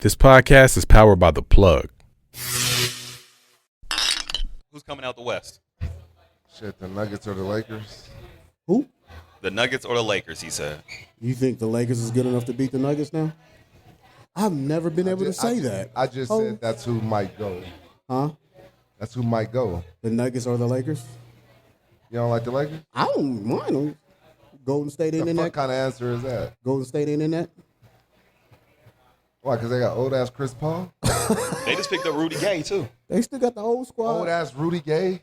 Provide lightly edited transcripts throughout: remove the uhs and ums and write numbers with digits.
This podcast is powered by The Plug. Who's coming out the West? Shit, the Nuggets or the Lakers? Who? The Nuggets or the Lakers, he said. You think the Lakers is good enough to beat the Nuggets now? I've never been able to say that. I just said that's who might go. Huh? That's who might go. The Nuggets or the Lakers? You don't like the Lakers? I don't mind them. Golden State ain't in What that. kind of answer is that? Golden State ain't in that. Why, because they got old-ass Chris Paul? They just picked up Rudy Gay, too. They still got the old squad. Old-ass Rudy Gay?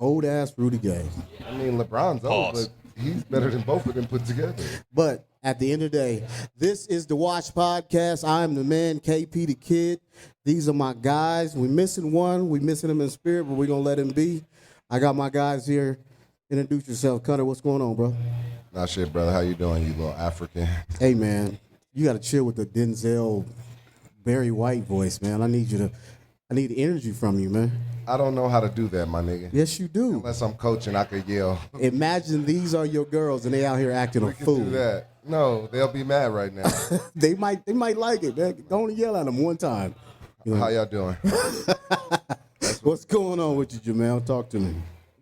Old-ass Rudy Gay. I mean, LeBron's old, Pause. but he's better than both of them put together. But at the end of the day, this is the Watch Podcast. I'm the man, KP the Kid. These are my guys. We're missing one. We're missing him in spirit, but we're going to let him be. I got my guys here. Introduce yourself. Cutter, what's going on, bro? Nah, shit, brother. How you doing, you little African? Hey, man, you got to chill with the Denzel Barry White voice, man. I need energy from you, man. I don't know how to do that, my nigga. Yes, you do. Unless I'm coaching, I could yell. Imagine these are your girls and they out here acting a We can fool. do that. No, they'll be mad right now. They might like it, man. Go on and yell at them one time. You know, How y'all doing? what's going on with you, Jamel? Talk to me.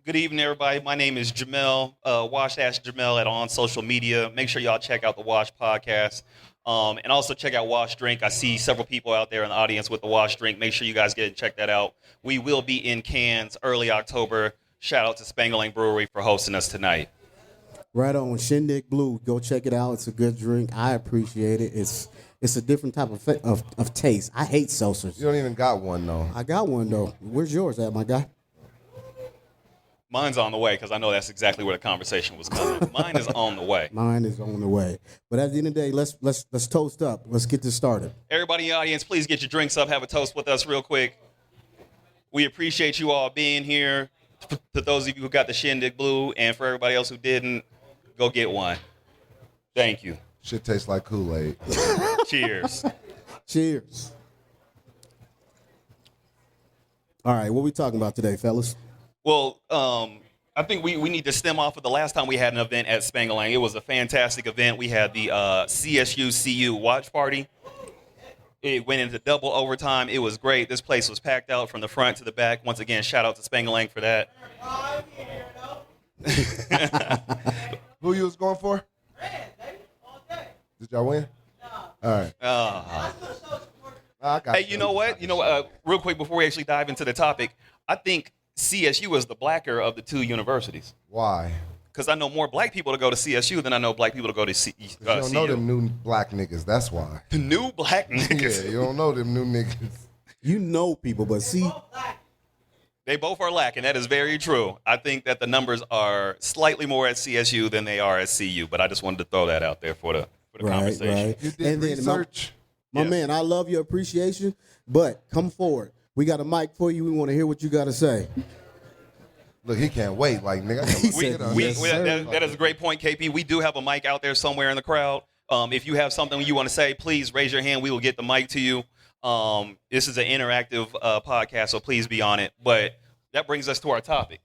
Good evening, everybody. My name is Jamel. Wash Ash Jamel on social media. Make sure y'all check out the Wash Podcast. And also check out Wash Drink. I see several people out there in the audience with the Wash Drink. Make sure you guys get and check that out. We will be in Cannes early October. Shout out to Spangalang Brewery for hosting us tonight. Right on, Shindig Blue. Go check it out. It's a good drink. I appreciate it. It's a different type of taste. I hate seltzers. You don't even got one, though. I got one though. Where's yours at, my guy? Mine's on the way because I know that's exactly where the conversation was coming. Mine is on the way. Mine is on the way. But at the end of the day, let's toast up. Let's get this started. Everybody in the audience, please get your drinks up. Have a toast with us real quick. We appreciate you all being here. To those of you who got the Shindig Blue, and for everybody else who didn't, go get one. Thank you. Shit tastes like Kool-Aid. Cheers. Cheers. All right, what we talking about today, fellas? Well, I think we need to stem off of the last time we had an event at Spangalang. It was a fantastic event. We had the CSU-CU watch party. It went into double overtime. It was great. This place was packed out from the front to the back. Once again, shout out to Spangalang for that. Who you was going for? Did y'all win? No. All right. I got Hey, you know what? Real quick before we actually dive into the topic, I think CSU is the blacker of the two universities. Why? Because I know more black people to go to CSU than I know black people to go to CU. You don't know them new black niggas. That's why. The new black niggas. Yeah, you don't know them new niggas. You know people, but see, They both are lacking. That is very true. I think that the numbers are slightly more at CSU than they are at CU, but I just wanted to throw that out there for the conversation. You did research. My Yes. man, I love your appreciation, but come forward. We got a mic for you. We want to hear what you got to say. Look, he can't wait. Like, nigga, I He gotta said, get on yes, this. sir. That is a great point, KP. We do have a mic out there somewhere in the crowd. If you have something you want to say, please raise your hand. We will get the mic to you. This is an interactive podcast, so please be on it. But that brings us to our topic.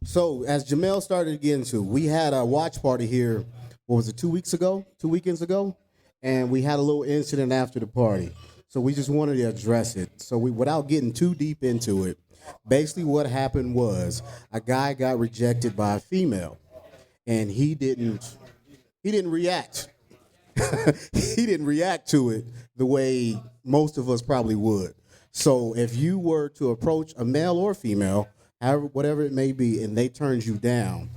So, as Jamel started to get into, we had a watch party here, what was it, 2 weekends ago? And we had a little incident after the party. So we just wanted to address it. So without getting too deep into it, basically what happened was a guy got rejected by a female, and he didn't react. He didn't react to it the way most of us probably would. So if you were to approach a male or female, however, whatever it may be, and they turned you down,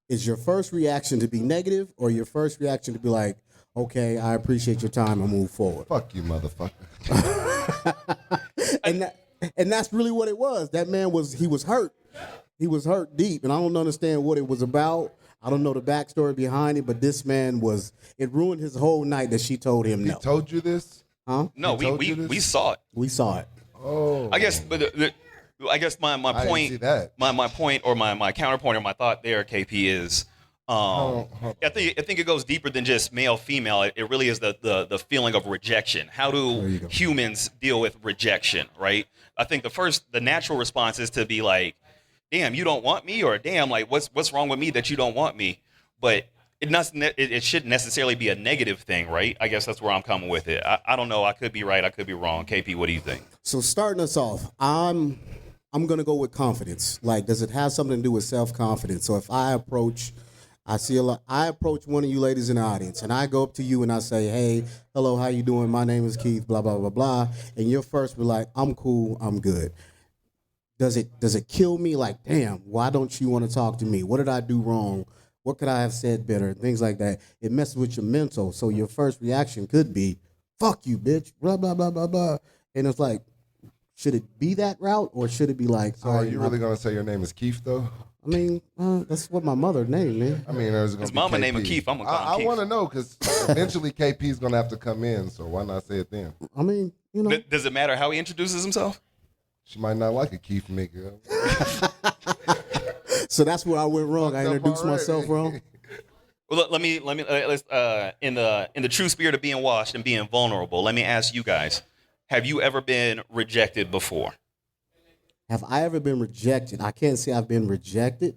is your first reaction to be negative or your first reaction to be like, okay, I appreciate your time and move forward? Fuck you, motherfucker. And that's really what it was. That man was hurt. He was hurt deep, and I don't understand what it was about. I don't know the backstory behind it, but this man it ruined his whole night that she told him He no. told you this? Huh? No, He told you this? we saw it. We saw it. Oh. I guess, but I guess my I didn't point, see that. my point or my counterpoint or my thought there, KP, is Hold on. I think it goes deeper than just male female. It really is the feeling of rejection. How There do you go. humans deal with rejection? Right. I think the natural response is to be like, damn, you don't want me, or damn, like what's wrong with me that you don't want me? But it shouldn't necessarily be a negative thing, right? I guess that's where I'm coming with it. I don't know. I could be right. I could be wrong. KP, what do you think? So starting us off, I'm gonna go with confidence. Like, does it have something to do with self-confidence? So if I approach one of you ladies in the audience, and I go up to you and I say, "Hey, hello, how you doing? My name is Keith, blah blah blah blah," and you're first be like, "I'm cool, I'm good." Does it kill me? Like, damn, why don't you want to talk to me? What did I do wrong? What could I have said better? Things like that. It messes with your mental. So your first reaction could be, "Fuck you, bitch," blah blah blah blah blah, and it's like, should it be that route or should it be like? So are you really gonna say your name is Keith though? I mean, that's what my mother named me. I mean, there's his mama named him Keith. I'm gonna call him Keith. I want to know because eventually KP's gonna have to come in. So why not say it then? I mean, you know. Does it matter how he introduces himself? She might not like a Keith nigga. So that's where I went wrong. I introduced myself wrong. Well, let's in the true spirit of being washed and being vulnerable. Let me ask you guys: have you ever been rejected before? Have I ever been rejected? I can't say I've been rejected.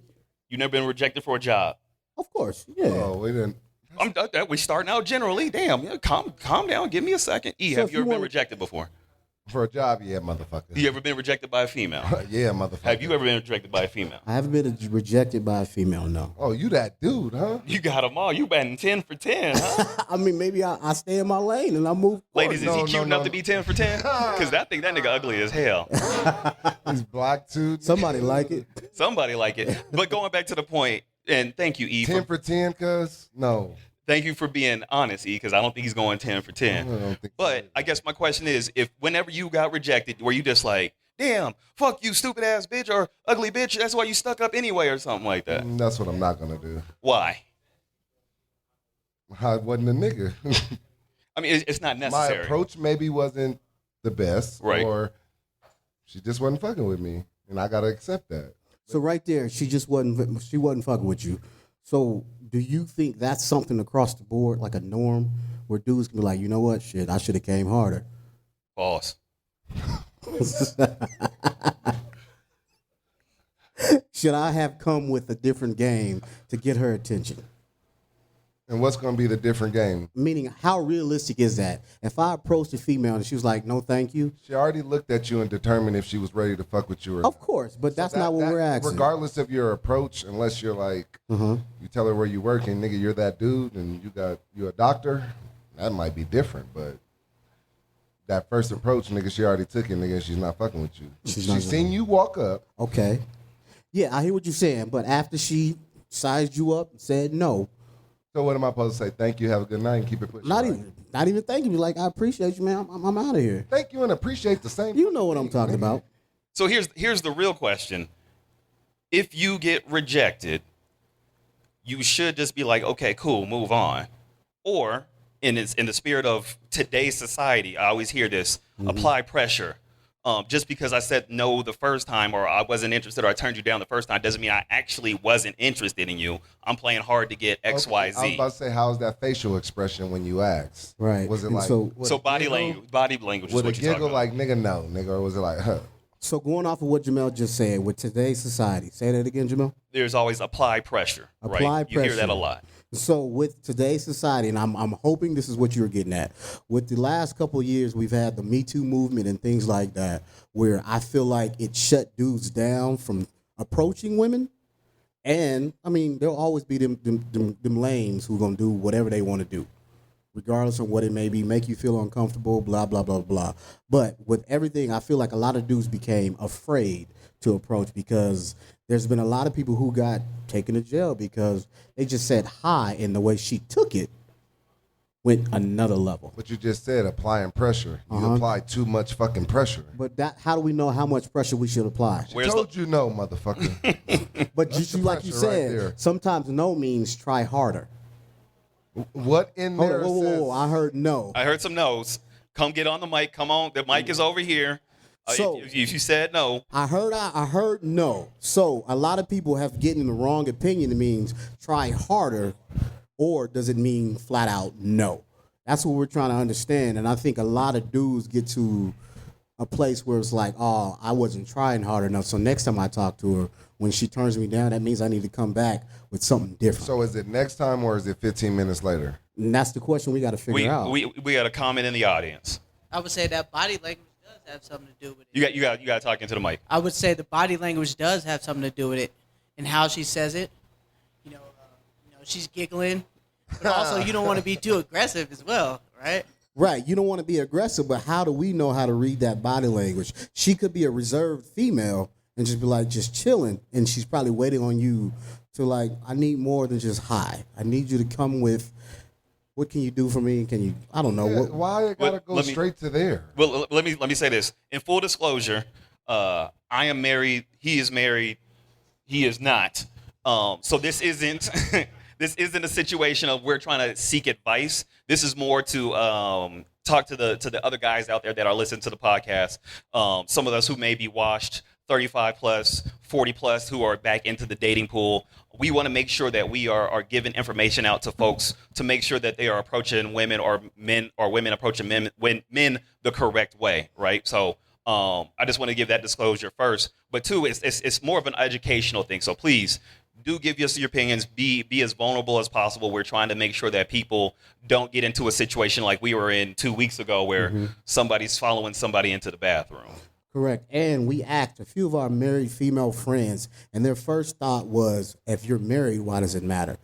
You never been rejected for a job? Of course, yeah. Oh, we didn't. We starting out generally. Damn, calm down. Give me a second. Have you ever been rejected before? For a job, yeah, motherfucker. You ever been rejected by a female? Yeah, motherfucker. Have you ever been rejected by a female? I haven't been rejected by a female, no. Oh, you that dude, huh? You got them all. You batting 10 for 10, huh? I mean, maybe I stay in my lane and I move. Ladies, is he cute enough to be 10 for 10? Because I think that nigga ugly as hell. He's black too. Somebody like it. Somebody like it. But going back to the point, and thank you, E. 10 for 10, cuz? No. Thank you for being honest, E, because I don't think he's going 10 for 10. But I guess my question is, if whenever you got rejected, were you just like, damn, fuck you, stupid ass bitch, or ugly bitch, that's why you stuck up anyway, or something like that? That's what I'm not going to do. Why? I wasn't a nigga. I mean, it's not necessary. My approach maybe wasn't the best, right? Or she just wasn't fucking with me, and I got to accept that. So right there, she wasn't fucking with you. So do you think that's something across the board, like a norm, where dudes can be like, you know what, shit, I should have came harder? False. Should I have come with a different game to get her attention? And what's going to be the different game? Meaning, how realistic is that? If I approached a female and she was like, no, thank you. She already looked at you and determined if she was ready to fuck with you or not. Of course, but that's not what we're asking. Regardless of your approach, unless you're like, you tell her where you work and nigga, you're that dude and you're a doctor, that might be different. But that first approach, nigga, she already took it, nigga, she's not fucking with you. She's seen you walk up. Okay. Yeah, I hear what you're saying, but after she sized you up and said no. So what am I supposed to say? Thank you, have a good night, and keep it pushing. Not even thank you. Like, I appreciate you, man. I'm out of here. Thank you and appreciate the same. You know what I'm talking about. So here's the real question. If you get rejected, you should just be like, okay, cool, move on. Or in the spirit of today's society, I always hear this, apply pressure. Just because I said no the first time or I wasn't interested or I turned you down the first time doesn't mean I actually wasn't interested in you. I'm playing hard to get X, Y, Z. I was about to say, how's that facial expression when you asked? Right. Was it And like so body language is what you're talking about. With a giggle like, nigga, no, nigga, or was it like, huh? So going off of what Jamel just said, with today's society, say that again, Jamel. There's always apply pressure, right? Apply pressure. You hear that a lot. So with today's society, and I'm hoping this is what you're getting at, with the last couple of years, we've had the Me Too movement and things like that, where I feel like it shut dudes down from approaching women. And, I mean, there'll always be them lames who are going to do whatever they want to do, regardless of what it may be, make you feel uncomfortable, blah, blah, blah, blah. But with everything, I feel like a lot of dudes became afraid to approach because there's been a lot of people who got taken to jail because they just said hi, and the way she took it went another level. What you just said, applying pressure. You apply too much fucking pressure. But how do we know how much pressure we should apply? I told you no, motherfucker. But just like you said, right, sometimes no means try harder. What in there says? I heard no. I heard some no's. Come get on the mic. Come on. The mic is over here. So if you said no. I heard no. So a lot of people have getting the wrong opinion. It means try harder, or does it mean flat out no? That's what we're trying to understand. And I think a lot of dudes get to a place where it's like, oh, I wasn't trying hard enough. So next time I talk to her, when she turns me down, that means I need to come back with something different. So is it next time or is it 15 minutes later? And that's the question we got to figure out. We got a comment in the audience. I would say that body language does have something to do with it. You got to talk into the mic. I would say the body language does have something to do with it, and how she says it. She's giggling, but also you don't want to be too aggressive as well, right? Right. You don't want to be aggressive, but how do we know how to read that body language? She could be a reserved female and just be like, just chilling, and she's probably waiting on you to like, I need more than just hi. I need you to come with, what can you do for me? Can you, I don't know. Yeah, why I gotta go straight to there? Well, let me say this. In full disclosure, I am married. He is married. He is not. So this isn't this isn't a situation of we're trying to seek advice. This is more to talk to the other guys out there that are listening to the podcast. Some of us who may be washed, 35 plus, 40 plus, who are back into the dating pool. We want to make sure that we are giving information out to folks to make sure that they are approaching women or women approaching men the correct way, right? So I just want to give that disclosure first. But two, it's more of an educational thing. So please do give us your opinions. Be as vulnerable as possible. We're trying to make sure that people don't get into a situation like we were in 2 weeks ago where somebody's following somebody into the bathroom. Correct. And we asked a few of our married female friends, and their first thought was, if you're married, why does it matter?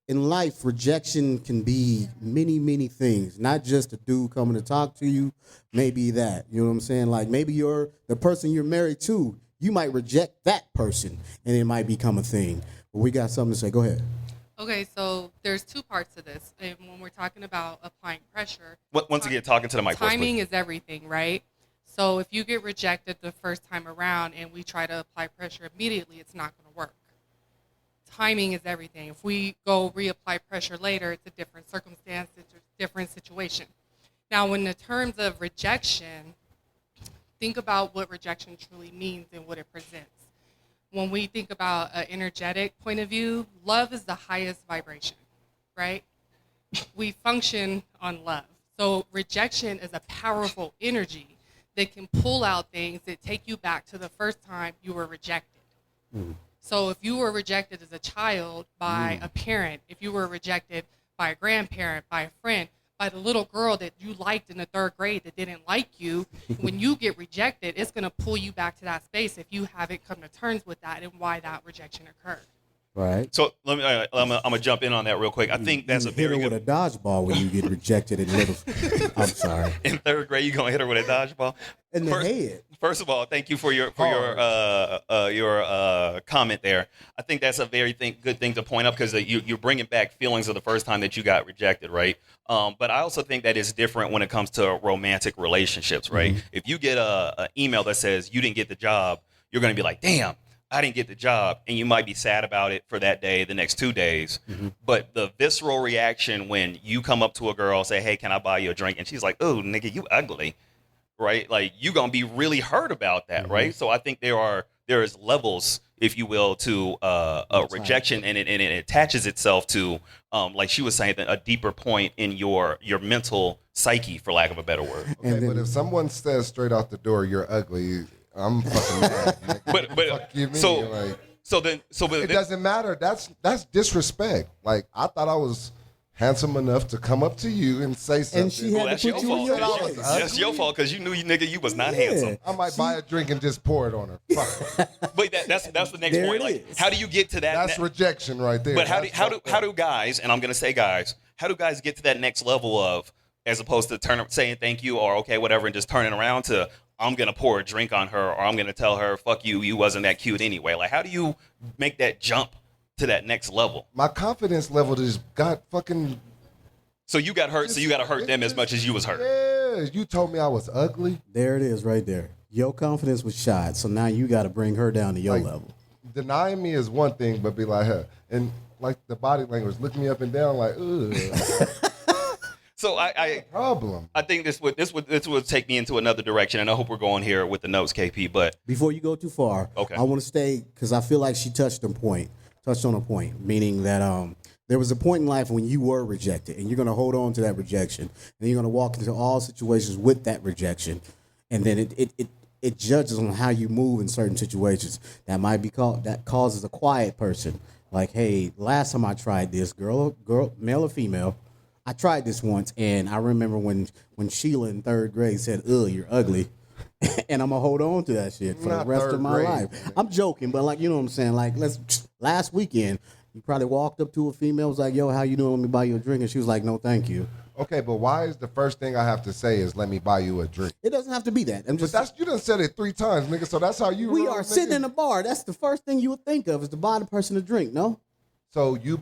In life, rejection can be many, many things, not just a dude coming to talk to you, maybe that. You know what I'm saying? Like maybe the person you're married to, you might reject that person, and it might become a thing. But we got something to say. Go ahead. Okay, so there's two parts to this. And when we're talking about applying pressure, Once again, talking to the mic. timing is everything, right? So if you get rejected the first time around and we try to apply pressure immediately, it's not going to work. Timing is everything. If we go reapply pressure later, it's a different circumstance, it's a different situation. Now, in the terms of rejection, think about what rejection truly means and what it presents. When we think about an energetic point of view, love is the highest vibration, right? We function on love. So rejection is a powerful energy that can pull out things that take you back to the first time you were rejected. So if you were rejected as a child by a parent, if you were rejected by a grandparent, by a friend, by the little girl that you liked in the third grade that didn't like you, when you get rejected, it's going to pull you back to that space if you haven't come to terms with that and why that rejection occurred. Right. So I'm gonna jump in on that real quick. I think that's a very hit her good. with a dodgeball when you get rejected in middle. I'm sorry. In third grade, you gonna hit her with a dodgeball? In the head. First of all, thank you for your comment there. I think that's a very good thing to point up because you're bringing back feelings of the first time that you got rejected, right? But I also think that it's different when it comes to romantic relationships, right? If you get an email that says you didn't get the job, you're gonna be like, damn, I didn't get the job, and you might be sad about it for that day, the next 2 days. But the visceral reaction when you come up to a girl, say, hey, can I buy you a drink? And she's like, oh, nigga, you ugly, right? Like, you're going to be really hurt about that, right? So I think there is levels, if you will, to a rejection, and it attaches itself to, like she was saying, a deeper point in your mental psyche, for lack of a better word. Okay, but if someone says straight out the door, you're ugly, I'm fucking mad. Nigga. But Fuck you mean? It doesn't matter. That's disrespect. Like, I thought I was handsome enough to come up to you and say something. And she had that's to your put you in your fault. place. That's your fault because you knew you was not handsome. I might buy a drink and just pour it on her. Fuck it. But that's the next There point. it Like, is. how do you get to that? That's rejection right there. But how That's do guys, and I'm gonna say guys, how do guys get to that next level of, as opposed to saying thank you or okay whatever and just turning around to, I'm going to pour a drink on her, or I'm going to tell her, fuck you, you wasn't that cute anyway. Like, how do you make that jump to that next level? My confidence level just got fucking... So you got hurt, so you got to hurt them as much as you was hurt. Yeah, you told me I was ugly. There it is right there. Your confidence was shot, so now you got to bring her down to your level. Denying me is one thing, but be like her. And like the body language, look me up and down like, ugh. So I think this would take me into another direction, and I hope we're going here with the notes, KP. But before you go too far, okay. I want to stay because I feel like she touched on a point, meaning that there was a point in life when you were rejected, and you're going to hold on to that rejection, and you're going to walk into all situations with that rejection, and then it judges on how you move in certain situations. That causes a quiet person. Like, hey, last time I tried this, girl, male or female, I tried this once, and I remember when Sheila in 3rd grade said, "Ugh, you're ugly," and I'm gonna hold on to that shit for the Not rest of 3rd my grade. life. I'm joking, but like, you know what I'm saying? Like, last weekend, you probably walked up to a female, was like, "Yo, how you doing? Let me buy you a drink," and she was like, "No, thank you." Okay, but why is the first thing I have to say is let me buy you a drink? It doesn't have to be that. I'm But just. you done said it 3 times, nigga. So that's how you. We roll, are nigga. sitting in a bar. That's the first thing you would think of is to buy the person a drink. No. So you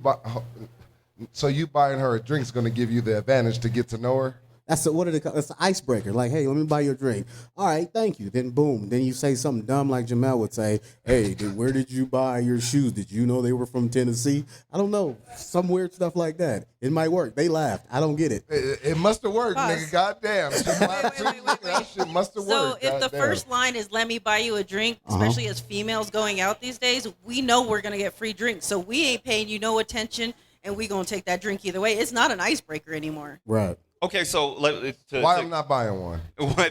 buying her a drink's gonna give you the advantage to get to know her. That's the icebreaker. Like, hey, let me buy you a drink. All right, thank you. Then boom. Then you say something dumb like Jamel would say. Hey, where did you buy your shoes? Did you know they were from Tennessee? I don't know. Some weird stuff like that. It might work. They laughed. I don't get it. It must have worked, Pause. nigga. Goddamn. Wait. That shit must have So worked. if the goddamn. first line is "Let me buy you a drink," especially as females going out these days, we know we're gonna get free drinks. So we ain't paying you no attention, and we gonna take that drink either way. It's not an icebreaker anymore. Right. Okay, so Why I'm not buying one?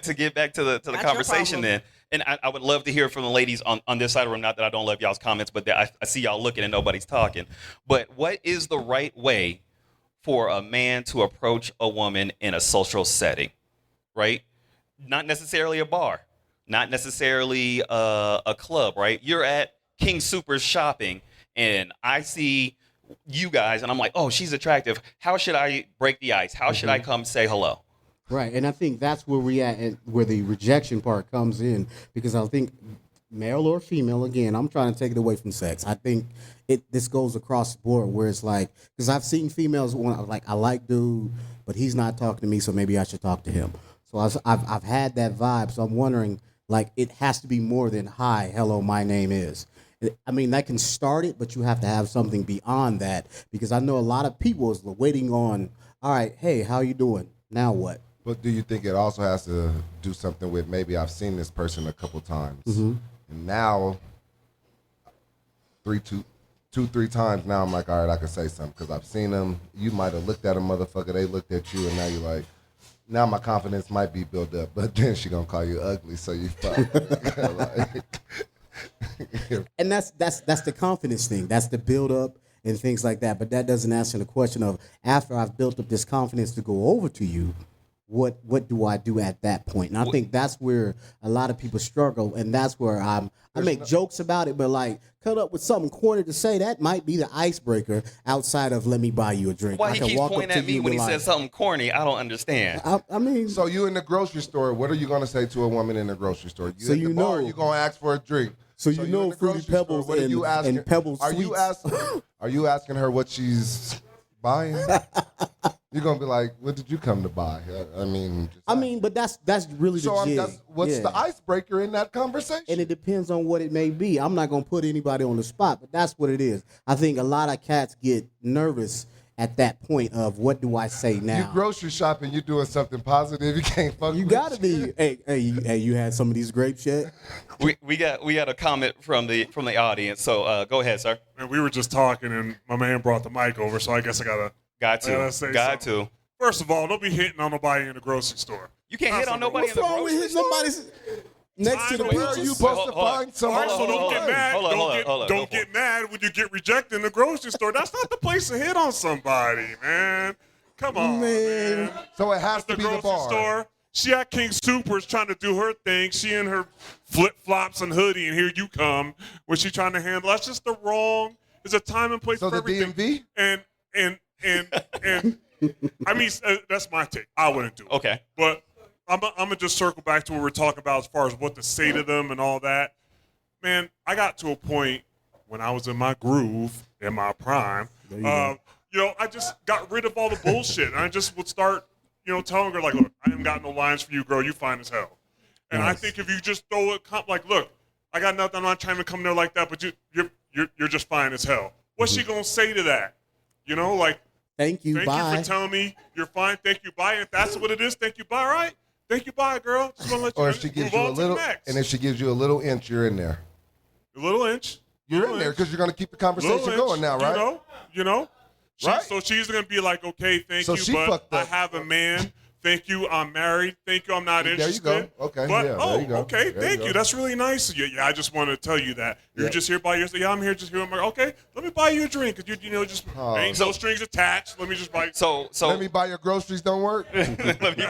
to get back to the That's conversation your then, and I would love to hear from the ladies on this side of the room. Not that I don't love y'all's comments, but that I see y'all looking and nobody's talking. But what is the right way for a man to approach a woman in a social setting, right? Not necessarily a bar, not necessarily a club, right? You're at King Soopers shopping, and I see you guys, and I'm like, oh, she's attractive. How should I break the ice? How should I come say hello? Right. And I think that's where we at, and where the rejection part comes in, because I think male or female, again, I'm trying to take it away from sex. I think this goes across the board where it's like, because I've seen females when I like dude, but he's not talking to me, so maybe I should talk to him. So I've had that vibe. So I'm wondering, like, it has to be more than hi, hello, my name is. I mean, that can start it, but you have to have something beyond that, because I know a lot of people is waiting on, all right, hey, how you doing? Now what? But do you think it also has to do something with maybe I've seen this person a couple times, and now 3 times now I'm like, all right, I can say something because I've seen them. You might have looked at a motherfucker, they looked at you, and now you're like, now my confidence might be built up, but then she gonna call you ugly, so you fuck. Like, and that's the confidence thing. That's the build up and things like that. But that doesn't answer the question of, after I've built up this confidence to go over to you, what do I do at that point? And I think that's where a lot of people struggle, and that's where I make jokes about it, but like cut up with something corny to say that might be the icebreaker outside of let me buy you a drink. Why I he can keeps walk up pointing to at me you when he and says something corny? I don't understand. I mean, so you in the grocery store, what are you gonna say to a woman in the grocery store? You So at the you bar, know- you gonna ask for a drink. So you in know the Fruity grocery store, Pebbles what are you asking? and Pebbles Are you Sweets. Are you asking her what she's buying? You're gonna be like, what did you come to buy? I mean, but that's really so the jig. what's Yeah. the icebreaker in that conversation? And it depends on what it may be. I'm not gonna put anybody on the spot, but that's what it is. I think a lot of cats get nervous at that point of, what do I say now? You grocery shopping, you doing something positive. You can't fuck. You with gotta shit. be. Hey, you had some of these grapes yet? We got a comment from the audience. So go ahead, sir. And we were just talking, and my man brought the mic over, so I guess I gotta Got to. say Got something. to. First of all, don't be hitting on nobody in the grocery store. You can't hit on nobody What's in the wrong with grocery hitting store. somebody's next to the I know. Where are peaches? you supposed to Hold on. find someone? All right, so don't get mad. Hold on. Don't get mad when you get rejected in the grocery store. That's not the place to hit on somebody, man. Come on, man. So it has The to be the grocery bar. store. She at King Soopers trying to do her thing. She in her flip flops and hoodie, and here you come when she trying to handle. That's just the wrong. There's a time and place So for the everything. DMV? And I mean, that's my take. I wouldn't do it. Okay. But I'm gonna just circle back to what we're talking about as far as what to say to them and all that. Man, I got to a point when I was in my groove, in my prime. I just got rid of all the bullshit, and I just would start, telling her like, look, I ain't got no lines for you, girl. You fine as hell. And I think if you just throw it, like, look, I got nothing. I'm not trying to come there like that, but you're just fine as hell. What's she gonna say to that? Like, Thank you, thank bye. you for telling me you're fine. Thank you, bye. If that's what it is, thank you, bye. All right. Thank you, bye, girl. Just gonna let you Or if she gives move you a on to the little, next. and if she gives you a little inch, you're in there. A little inch. You're Little in there inch. because you're gonna keep the Little conversation inch, going now, right? You know. Right. So she's gonna be like, okay, thank So you, she but fucked I up. have a man Thank you, I'm married. Thank you, I'm not There you interested. go. Okay, But, yeah, there you go. okay, There thank you you. go. That's really nice of you. Yeah, I just wanted to tell you that. You're Yeah. just here by yourself. Yeah, I'm here just here. I'm like, okay, let me buy you a drink. Cause you know, just ain't no strings attached. Let me just buy. So Let me buy your groceries. Don't work. let me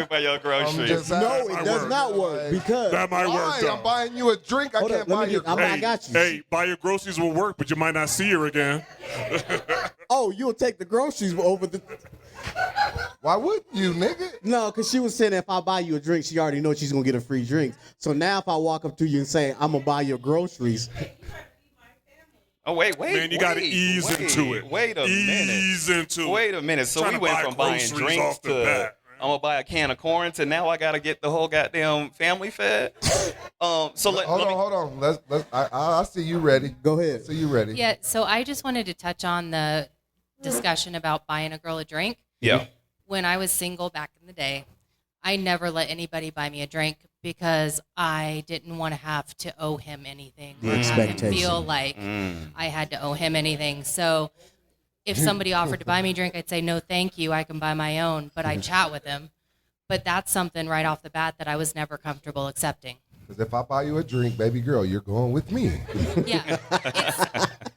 buy your groceries. just No, asking. it does not work because That might work Why? though. I'm buying you a drink. I Hold can't up, let buy me your get- I got you. Hey, buy your groceries will work, but you might not see her again. oh, you'll take the groceries over the. Why wouldn't you, nigga? No, because she was saying if I buy you a drink, she already knows she's gonna get a free drink. So now if I walk up to you and say I'm gonna buy your groceries, Oh wait, Man, you gotta ease into it. Wait a Ease minute. into it. Wait a minute. So Trying we to went buy from buying groceries drinks off the to bat, I'm gonna buy a can of corn to now I gotta get the whole goddamn family fed. So let me. Hold on. Let's. I see you ready. go ahead. I see you ready. Yeah, so I just wanted to touch on the discussion about buying a girl a drink. Yeah. When I was single back in the day, I never let anybody buy me a drink because I didn't want to have to owe him anything. The or have him expectation. feel like I had to owe him anything. So if somebody offered to buy me a drink, I'd say, no, thank you. I can buy my own, but I'd chat with him. But that's something right off the bat that I was never comfortable accepting. Because if I buy you a drink, baby girl, you're going with me. Yeah.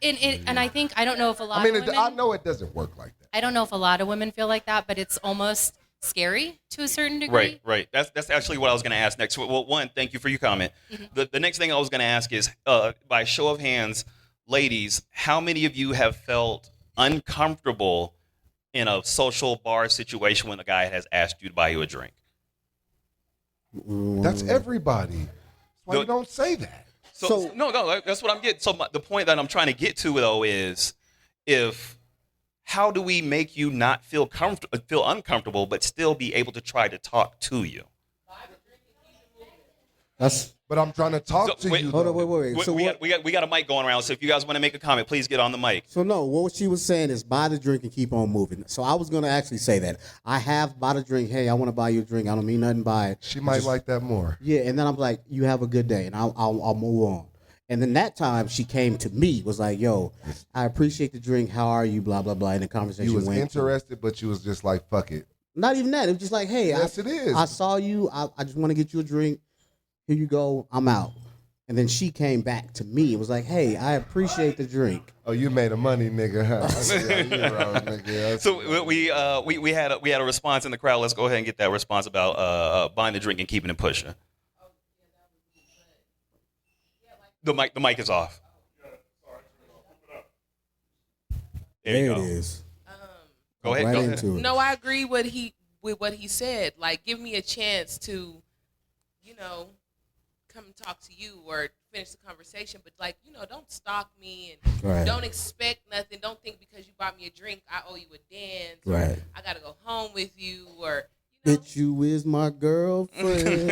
And I think, I don't know if a lot I mean, of women, I know it doesn't work like that. I don't know if a lot of women feel like that, but it's almost scary to a certain degree. Right. That's actually what I was going to ask next. Well, one, thank you for your comment. The next thing I was going to ask is, by show of hands, ladies, how many of you have felt uncomfortable in a social bar situation when a guy has asked you to buy you a drink? That's everybody. That's why you don't say that. So no, that's what I'm getting. So the point that I'm trying to get to though is, how do we make you not feel uncomfortable, but still be able to try to talk to you? But I'm trying to talk to wait, you. Hold on, though. wait. So We got a mic going around. So if you guys want to make a comment, please get on the mic. So no, what she was saying is buy the drink and keep on moving. So I was gonna actually say that I have bought a drink. Hey, I want to buy you a drink. I don't mean nothing by it. She might like that more. Yeah, and then I'm like, you have a good day, and I'll move on. And then that time she came to me, was like, yo, I appreciate the drink. How are you? Blah blah blah. And the conversation You was went. interested, but you was just like, fuck it. Not even that. It was just like, hey, Yes, it is. I saw you. I just want to get you a drink. Here you go. I'm out. And then she came back to me and was like, hey, I appreciate the drink. Oh, you made a money, nigga. Huh? Yeah, you wrong, nigga. So we had a response in the crowd. Let's go ahead and get that response about buying the drink and keeping it pushing. The mic is off. There you it go. is. Go ahead. Right Go ahead. into it. No, I agree with what he said. Like, give me a chance to, come and talk to you or finish the conversation. But don't stalk me and Right. don't expect nothing. Don't think because you bought me a drink, I owe you a dance. or Right. I gotta go home with you, or Bitch, you is my girlfriend.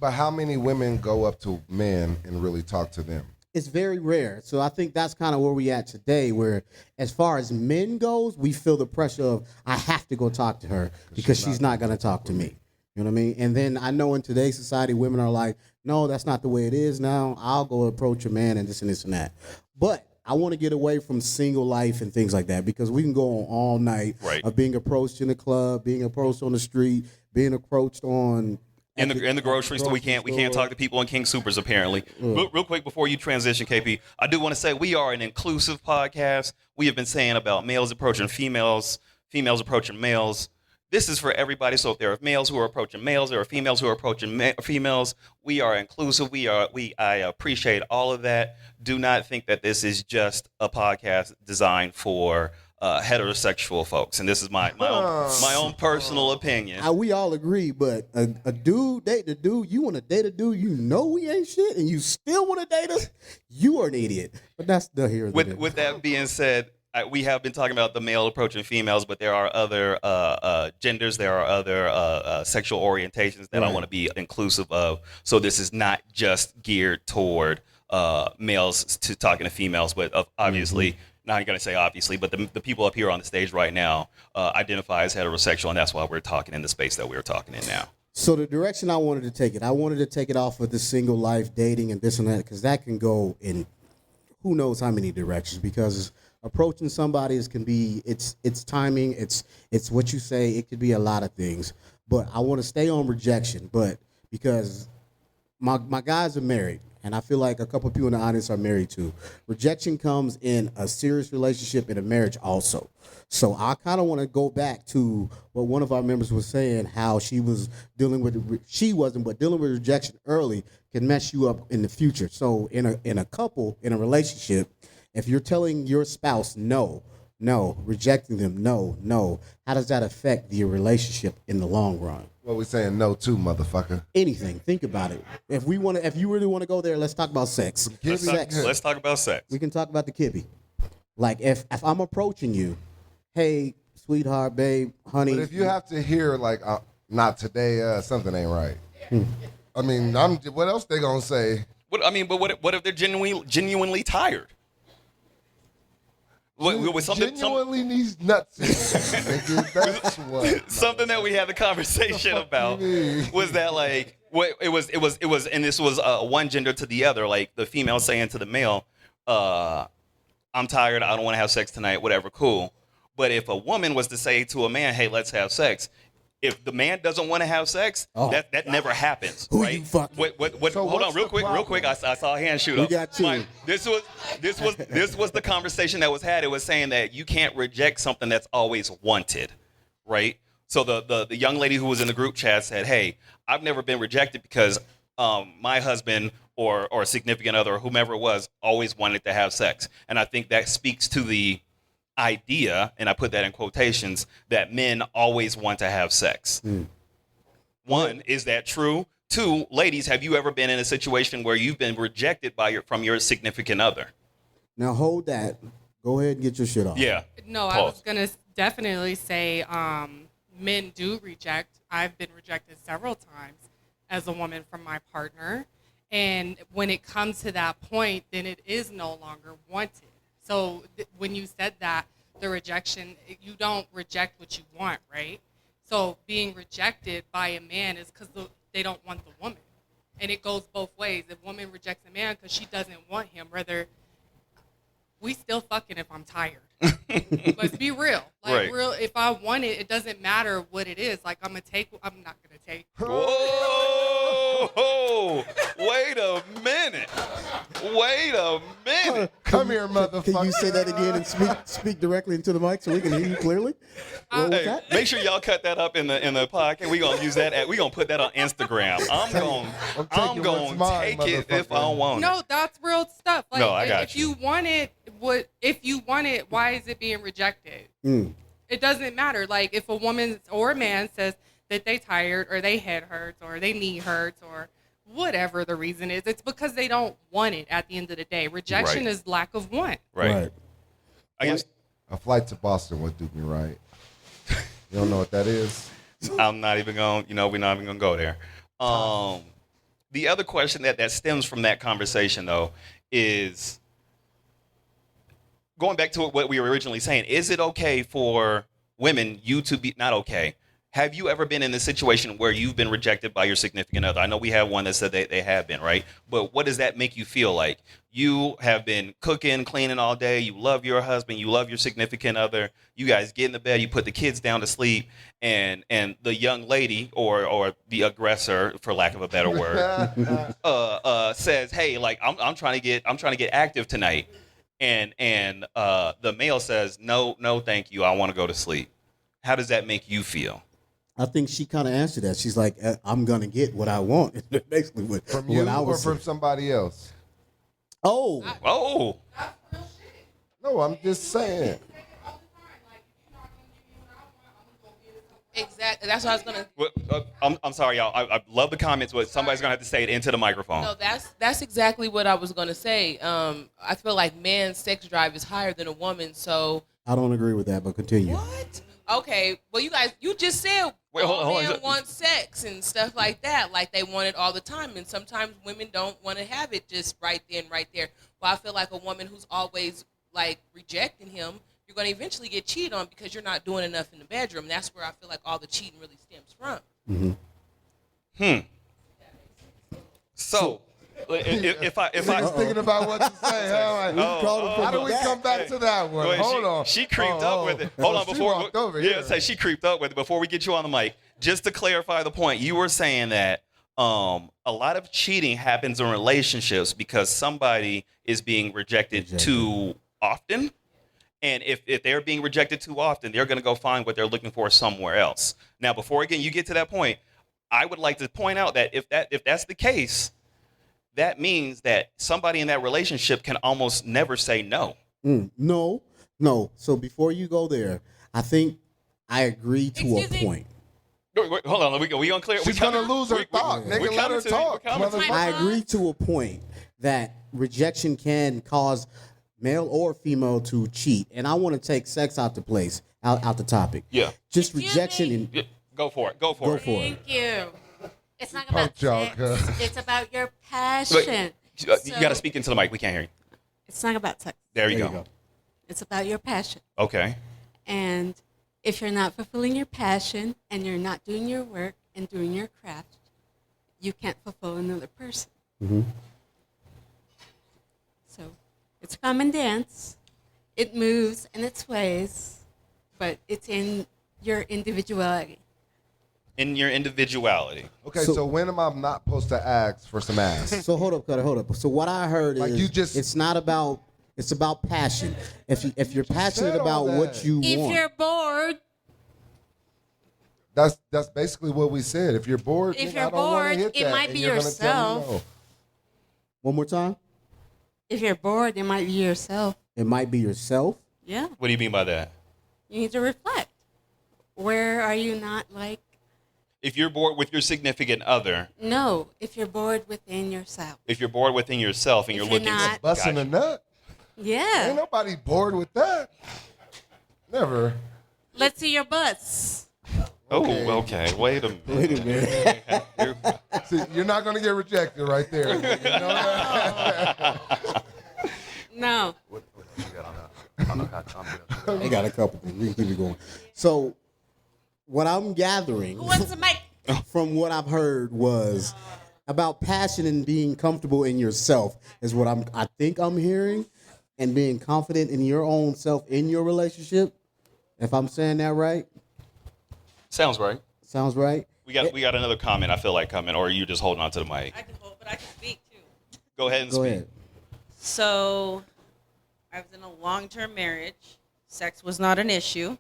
But how many women go up to men and really talk to them? It's very rare. So I think that's kind of where we at today, where as far as men goes, we feel the pressure of I have to go talk to her because she's not going to talk to me. You know what I mean? And then I know in today's society, women are like, no, that's not the way it is now. I'll go approach a man and this and that. But I want to get away from single life and things like that because we can go on all night of being approached in the club, being approached on the street, being approached on in the grocery store. We can't talk to people in King Supers apparently. Real quick before you transition, KP, I do want to say we are an inclusive podcast. We have been saying about males approaching females, females approaching males. This is for everybody. So if there are males who are approaching males, there are females who are approaching females. We are inclusive. I appreciate all of that. Do not think that this is just a podcast designed for heterosexual folks. And this is my own personal opinion. We all agree, but a dude date a dude, you want to date a dude, you know we ain't shit, and you still want to date us, you are an idiot. But that's the here. With that being said, we have been talking about the male approaching females, but there are other genders, there are other sexual orientations that I want to be inclusive of. So this is not just geared toward males to talking to females, but obviously, not going to say obviously, but the people up here on the stage right now identify as heterosexual, and that's why we're talking in the space that we're talking in now. So the direction I wanted to take it off of the single life dating and this and that, because that can go in who knows how many directions, because approaching somebody can be it's timing, it's what you say. It could be a lot of things. But I want to stay on rejection, but because my guys are married, and I feel like a couple of people in the audience are married too. Rejection comes in a serious relationship in a marriage also. So I kind of want to go back to what one of our members was saying, how she was dealing with but dealing with rejection early can mess you up in the future. So in a couple, in a relationship, if you're telling your spouse no, rejecting them, no, how does that affect your relationship in the long run? What we saying no to, motherfucker? Anything. Think about it. If you really want to go there, let's talk about sex. Let's talk about sex. We can talk about the kibbie. Like if I'm approaching you, hey, sweetheart, babe, honey. But if you have to hear like, not today, something ain't right. I mean, what else they gonna say? What if they're genuinely tired? Genuinely needs nuts. That's what. Something that we had the conversation about was that like it was, and this was one gender to the other, like the female saying to the male, "I'm tired. I don't want to have sex tonight. Whatever, cool." But if a woman was to say to a man, "Hey, let's have sex," if the man doesn't want to have sex, that never happens, right? You fuck? Hold on, real quick. I saw a hand shoot up. We got two. Mike, this was the conversation that was had. It was saying that you can't reject something that's always wanted, right? So the young lady who was in the group chat said, "Hey, I've never been rejected because my husband or a significant other or whomever it was always wanted to have sex," and I think that speaks to the idea, and I put that in quotations, that men always want to have sex. One, is that true? Two, ladies, have you ever been in a situation where you've been rejected from your significant other? Now hold that. Go ahead and get your shit off. Yeah. No, Pause. I was gonna definitely say men do reject. I've been rejected several times as a woman from my partner, and when it comes to that point, then it is no longer wanted. So when you said that, the rejection, you don't reject what you want, right? So being rejected by a man is because they don't want the woman. And it goes both ways. If a woman rejects a man because she doesn't want him, rather, we still fucking if I'm tired. Let's be real. Like, Right. real. If I want it, it doesn't matter what it is. Like, I'm not going to take. Whoa! Wait a minute. Come here, motherfucker. Can you say that again and speak directly into the mic so we can hear you clearly? What was Hey, that? make sure y'all cut that up in the podcast. We gonna use that. We gonna put that on Instagram. I'm taking what's gonna mine, take it if I motherfucker. want it. No, that's real stuff. Like, No, I got if you. you want it, why is it being rejected? It doesn't matter. Like, if a woman or a man says that they tired or they head hurts or they knee hurts or whatever the reason is, it's because they don't want it at the end of the day. Rejection Right. is lack of want. Right. I guess A flight to Boston would do me right. You don't know what that is? I'm not even going. We're not even gonna go there. The other question that stems from that conversation, though, is going back to what we were originally saying. Is it okay for women, you to be not okay? Have you ever been in a situation where you've been rejected by your significant other? I know we have one that said they have been, right? But what does that make you feel like? You have been cooking, cleaning all day. You love your husband. You love your significant other. You guys get in the bed. You put the kids down to sleep. And the young lady or the aggressor, for lack of a better word, says, "Hey, like I'm trying to get active tonight." And the male says, "No, thank you. I want to go to sleep." How does that make you feel? I think she kind of answered that. She's like, I'm going to get what I want. Basically what, From what you I or was from saying. somebody else? Oh. Oh, No, I'm just saying. Exactly. That's what I was gonna. I'm sorry, y'all. I love the comments, but somebody's gonna have to say it into the microphone. No, that's exactly what I was gonna say. I feel like man's sex drive is higher than a woman. So I don't agree with that, but continue. what? Okay. Well, you just said Wait, hold all on. men want sex and stuff like that. Like they want it all the time, and sometimes women don't want to have it just right then, right there. Well, I feel like a woman who's always like rejecting him, you're going to eventually get cheated on because you're not doing enough in the bedroom. That's where I feel like all the cheating really stems from. So if I Niggas thinking about what to say. Huh? Like, how do we come back to that one? Wait, Hold on. She creeped up with it. Hold on, she before walked over here. say she creeped up with it before we get you on the mic. Just to clarify the point, you were saying that a lot of cheating happens in relationships because somebody is being rejected too often. And if they're being rejected too often, they're going to go find what they're looking for somewhere else. Now, before again you get to that point, I would like to point out that if that's the case, that means that somebody in that relationship can almost never say no. No. So before you go there, I think I agree to a point. Wait, hold on, we gonna clear. She's gonna lose her thought. Nigga, let her talk. I agree to a point that rejection can cause male or female to cheat, and I want to take sex out the place, out the topic. Yeah. Just rejection and Yeah, go for it. Thank you. It's not about sex. It's about your passion. Wait, you got to speak into the mic. We can't hear you. It's not about sex. There you go. It's about your passion. Okay. And if you're not fulfilling your passion and you're not doing your work and doing your craft, you can't fulfill another person. Mm-hmm. So it's a common dance. It moves and it sways, but it's in your individuality. In your individuality. Okay, so when am I not supposed to ask for some ass? So hold up. So what I heard Like is you just- it's not about. It's about passion. If you're passionate said all about what that. you If want, you're bored, That's basically what we said. If you're bored, If nigga, you're I don't wanna bored, hit it that, might and be you're gonna tell me yourself. no. one more time, if you're bored, it might be yourself. it might be yourself. Yeah. What do you mean by that? You need to reflect. Where are you not like? If you're bored with your significant other, No, if you're bored within yourself. if you're bored within yourself and If you're you're looking not- Busting a nut. Yeah. Ain't nobody bored with that. Never. Let's see your butts. okay. Wait a minute. Wait a minute. See, you're not gonna get rejected right there. You know that? No. They got a couple things. We can keep it going. So, what I'm gathering Who wants to make? from what I've heard was about passion and being comfortable in yourself is what I think I'm hearing, and being confident in your own self in your relationship. If I'm saying that right, Sounds right. sounds right. We got another comment I feel like coming, or are you just holding on to the mic? I can hold, but I can speak too. Go ahead and Go speak. ahead. So, I was in a long-term marriage. Sex was not an issue.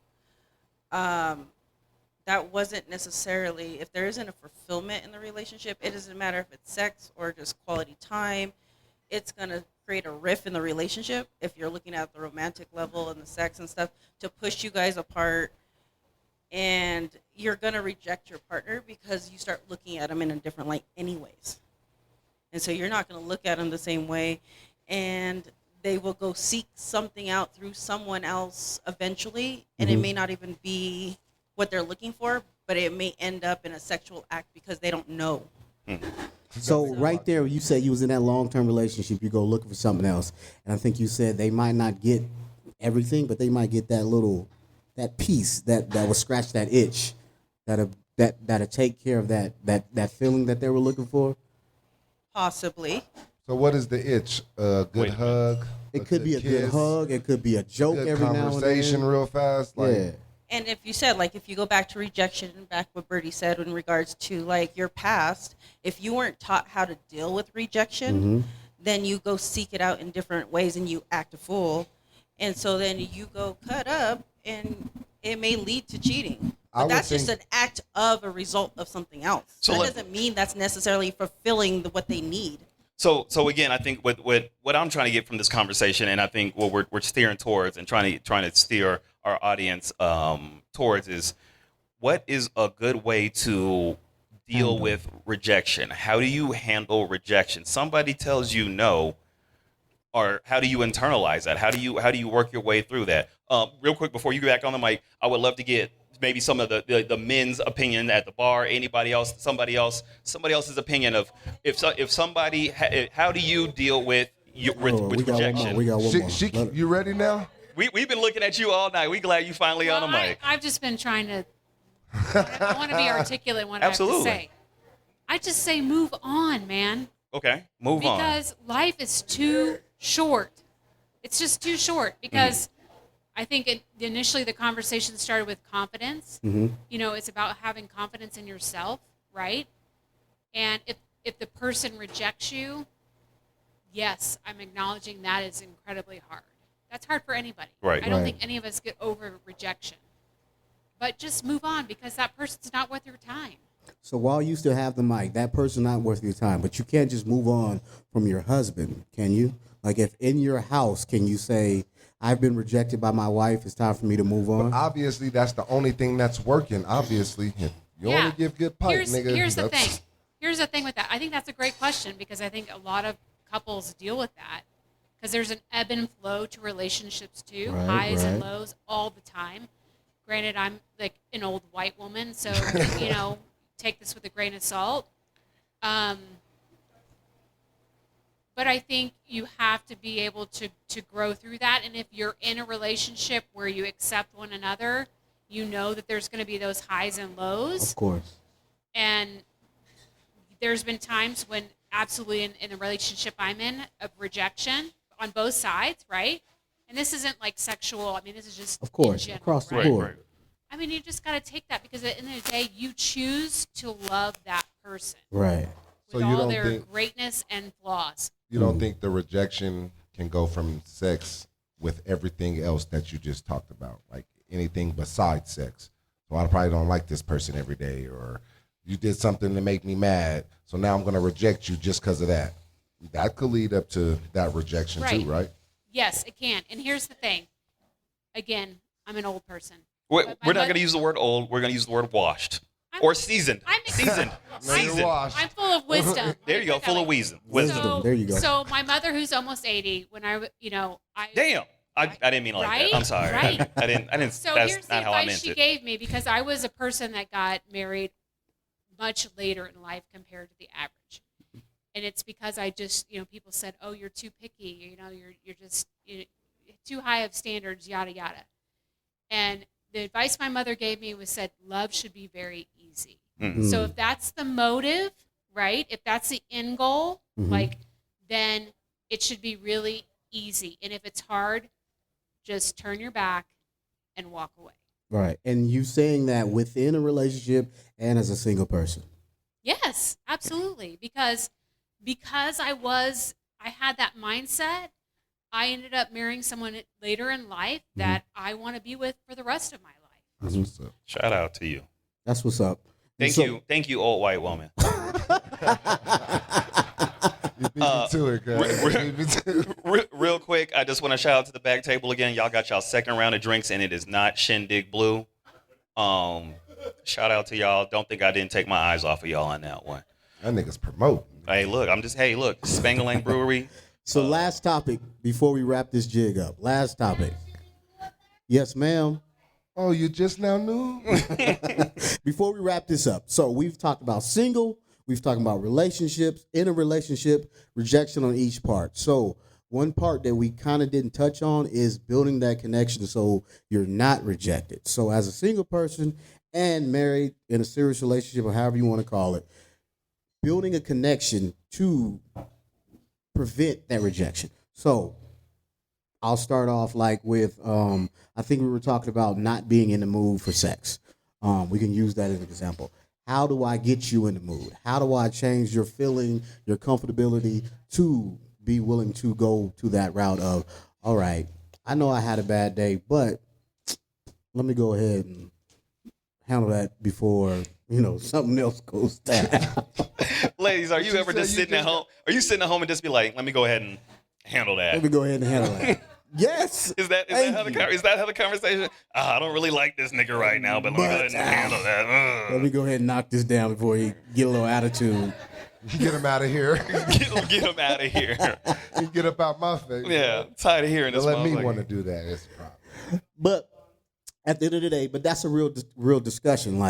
That wasn't necessarily, if there isn't a fulfillment in the relationship, it doesn't matter if it's sex or just quality time. It's going to create a rift in the relationship if you're looking at the romantic level and the sex and stuff to push you guys apart. And you're going to reject your partner because you start looking at them in a different light anyways. And so you're not going to look at them the same way. And they will go seek something out through someone else eventually. And it may not even be what they're looking for, but it may end up in a sexual act because they don't know. So right there, you said you was in that long-term relationship. You go looking for something else, and I think you said they might not get everything, but they might get that piece that will scratch that itch, that'll take care of that feeling that they were looking for. Possibly. So what is the itch? A good hug? It could be a good kiss, hug. It could be a joke good every now and then. conversation real fast. Like, Yeah. And if you said, like, if you go back to rejection and back what Birdie said in regards to, like, your past, if you weren't taught how to deal with rejection, then you go seek it out in different ways and you act a fool. And so then you go cut up and it may lead to cheating. I But would that's just an think- act of a result of something else. So that let- doesn't mean that's necessarily fulfilling what they need. So again, I think what I'm trying to get from this conversation, and I think what we're steering towards and trying to steer our audience towards is, what is a good way to deal with rejection? How do you handle rejection? Somebody tells you no, or how do you internalize that? How do you work your way through that? Real quick before you get back on the mic, I would love to get maybe some of the men's opinion at the bar. Anybody else? Somebody else's opinion of if somebody. How do you deal with rejection? We got one more. You ready now? We've been looking at you all night. We glad you finally on the mic. I've just been trying to. I want to be articulate in what Absolutely. I have to say. I just say move on, man. Okay, move on. Because life is too short. It's just too short because I think initially the conversation started with confidence. You know, it's about having confidence in yourself, right? And if the person rejects you, yes, I'm acknowledging that is incredibly hard. That's hard for anybody. Right. I don't think any of us get over rejection. But just move on because that person's not worth your time. So while you still have the mic, that person's not worth your time, but you can't just move on from your husband, can you? Like if in your house, can you say, I've been rejected by my wife, it's time for me to move on? But obviously, that's the only thing that's working. Obviously, if you only give good pipe, nigga. Here's the thing. Here's the thing with that. I think that's a great question because I think a lot of couples deal with that because there's an ebb and flow to relationships too, highs and lows all the time. Granted, I'm like an old white woman, so, you know, take this with a grain of salt. But I think you have to be able to grow through that. And if you're in a relationship where you accept one another, you know that there's going to be those highs and lows. Of course. And there's been times when absolutely in the relationship I'm in of rejection on both sides, right? And this isn't like sexual. I mean, this is just Of course, in general, across the right? board. I mean, you just got to take that because at the end of the day, you choose to love that person. Right. So With you all don't their think greatness and flaws. you don't think the rejection can go from sex with everything else that you just talked about, like anything besides sex? So I probably don't like this person every day, or you did something to make me mad, so now I'm going to reject you just because of that. That could lead up to that rejection too, right? Yes, it can. And here's the thing. Again, I'm an old person. We're But not my going to use the word old. We're going to use the word washed or seasoned. Seasoned. Seasoned. I'm full of wisdom. There you go. Full of wisdom. So, There you go. So my mother, who's almost 80, when I Damn. I didn't mean it like Right? that. I'm sorry. Right. I didn't. So That's here's the not how I advice meant she it. gave me because I was a person that got married much later in life compared to the average. And it's because I just, people said, "Oh, you're too picky. You're just too high of standards, yada yada." And the advice my mother gave me was said, "Love should be very easy." Mm-hmm. So if that's the motive, right? If that's the end goal, then it should be really easy. And if it's hard, just turn your back and walk away. Right. And you saying that within a relationship and as a single person. Yes, absolutely. Because I had that mindset, I ended up marrying someone later in life that I want to be with for the rest of my life. That's what's up. Shout out to you. That's what's up. Thank you, old white woman. You beat me to it, guys. You beat me to it. Real quick, I just want to shout out to the back table again. Y'all got y'all second round of drinks, and it is not Shindig Blue. Shout out to y'all. Don't think I didn't take my eyes off of y'all on that one. That nigga's promoting. Hey, look, Spangalang Brewery. So last topic before we wrap this jig up. Last topic. Yes, ma'am. Oh, you just now knew? Before we wrap this up, so we've talked about single, we've talked about relationships, in a relationship, rejection on each part. So one part that we kind of didn't touch on is building that connection so you're not rejected. So as a single person and married in a serious relationship or however you want to call it, building a connection to prevent that rejection. So I'll start off with, I think we were talking about not being in the mood for sex. We can use that as an example. How do I get you in the mood? How do I change your feeling, your comfortability to be willing to go to that route of, all right, I know I had a bad day, but let me go ahead and handle that before, something else goes down. Ladies, are you ever just sitting at home? Are you sitting at home and just be like, let me go ahead and handle that? Let me go ahead and handle that. Yes. Is that how the conversation? I don't really like this nigga right now, but let me go ahead and handle that. Let me go ahead and knock this down before he get a little attitude. Get him out of here. Get him out of here. Get up out my face. Yeah, tired of hearing this. Let me want to do that. It's a problem. But at the end of the day, that's a real discussion.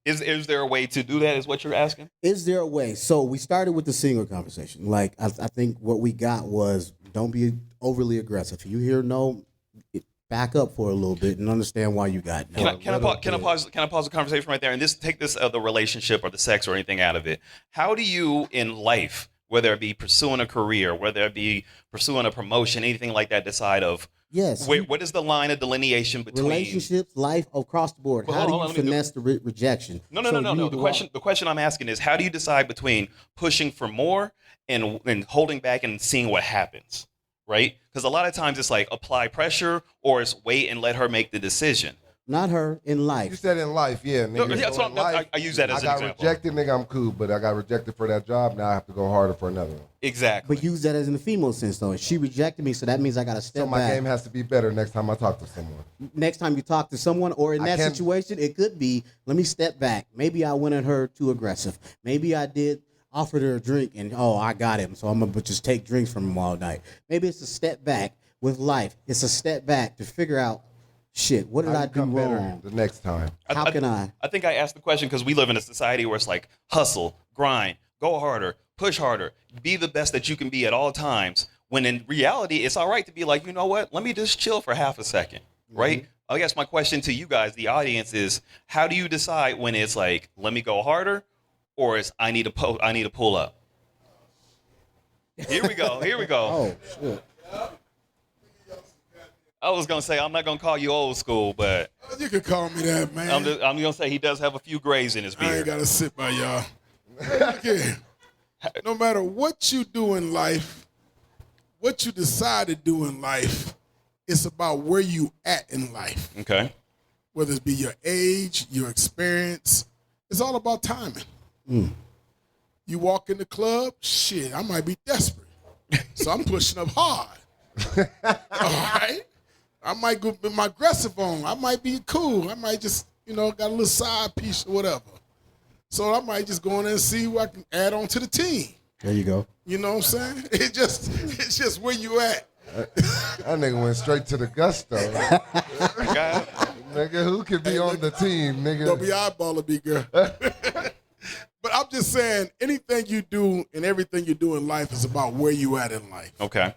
Is there a way to do that? Is what you're asking? Is there a way? So we started with the single conversation. I think what we got was don't be overly aggressive. If you hear no, back up for a little bit and understand why you got no. Can I pause the conversation right there and take this the relationship or the sex or anything out of it? How do you in life whether it be pursuing a career, whether it be pursuing a promotion, anything like that, decide of Yes. what is the line of delineation between Relationships, life, across the board. Well, How do hold you on, let me finesse the rejection? No. So you need The to question I'm asking is, how do you decide between pushing for more and holding back and seeing what happens, right? Because a lot of times it's like apply pressure or it's wait and let her make the decision. Not her, in life. You said in life, yeah, No, nigga. yeah, that's So what in I'm- life, I use that as an I got example. rejected, nigga, I'm cool, but I got rejected for that job. Now I have to go harder for another one. Exactly. But use that as in the female sense, though. She rejected me, so that means I got to step So my back. game has to be better next time I talk to someone. Next time you talk to someone, or in I that can't- situation, it could be, let me step back. Maybe I went at her too aggressive. Maybe I did offer her a drink, and I got him, so I'm gonna just take drinks from him all night. Maybe it's a step back with life. It's a step back to figure out, shit, what did How I you do come better wrong? the next time? How can I? I think I asked the question because we live in a society where it's like hustle, grind, go harder, push harder, be the best that you can be at all times. When in reality, it's all right to be like, you know what? Let me just chill for half a second, right? I guess my question to you guys, the audience, is how do you decide when it's like, let me go harder, or it's I need to pull up? Here we go. Oh, shit. I was gonna say I'm not gonna call you old school, but You can call me that, man. I'm gonna say he does have a few grays in his I beard. ain't gotta sit by y'all. Look here. No matter what you do in life, what you decide to do in life, it's about where you at in life. Okay. Whether it be your age, your experience, it's all about timing. You walk in the club, shit, I might be desperate. So I'm pushing up hard. All right? I might go with my aggressive on. I might be cool. I might just, got a little side piece or whatever. So I might just go in there and see who I can add on to the team. There you go. You know what I'm saying? It's just where you at. That nigga went straight to the gusto. Nigga, who could be on the team, nigga? Don't be eyeballing me, girl. But I'm just saying, anything you do and everything you do in life is about where you at in life. Okay.